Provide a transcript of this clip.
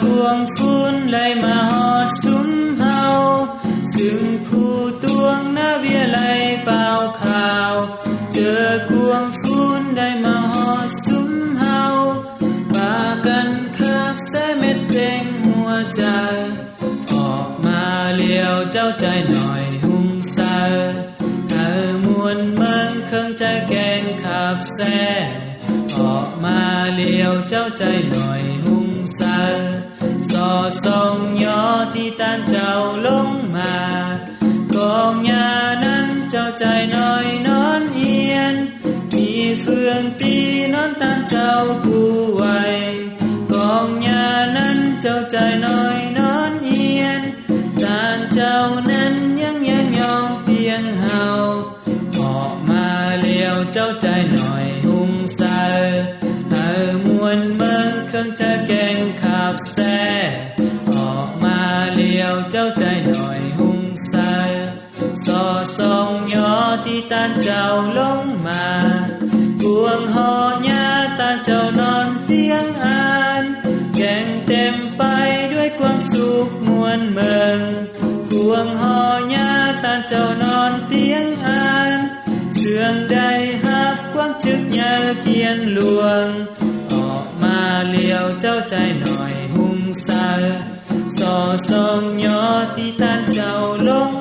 กวงฟุ้นไหลมาหอดซุ้มเฮาซึ่งผู้ตวงนาเวียไหลเป่าข่าวเจอกวงฟุ้นได้มาหอดซุ้มเฮาปากันคับใส่เม็ดเพลงหัวใจออกมาเลี้ยวเจ้าใจหน่อยหุ่งเซอเธอมวนเมืองเครื่องใจแกงขับแซ่ออกมาเลี้ยวเจ้าใจหน่อยหุ่งเซอสอส่องย่อที่ตานเจ้าลงมากองยานั้นเจ้าใจหน่อยนอนเอียนมีเฟืองตีนอนตานเจ้าผู้ไวกองยานั้นเจ้าใจหน่อยนอนเอียนตานเจ้านั้นยังยองเพียงเฮาออกมาเลี้ยวเจ้าใจหน่อยหุ่งเซอเธอมวนเมืองเครื่องจะแกงขับแซ่ออกมาเลี้ยวเจ้าใจหน่อยหุ่งเซอสอส่องย่อที่ตานเจ้าลงมากวงหอญาตานเจ้านอนเตียงอ่านแกงเต็มไปด้วยความสุขมวลเมืองกวงหอญาตานเจ้านอนเตียงอ่านเสื่องใดหักความจึกยาเขียนหลวงออกมาเลี้ยวเจ้าใจหน่อยหุ่งเซอสอส่องย่อที่ตานเจ้าลง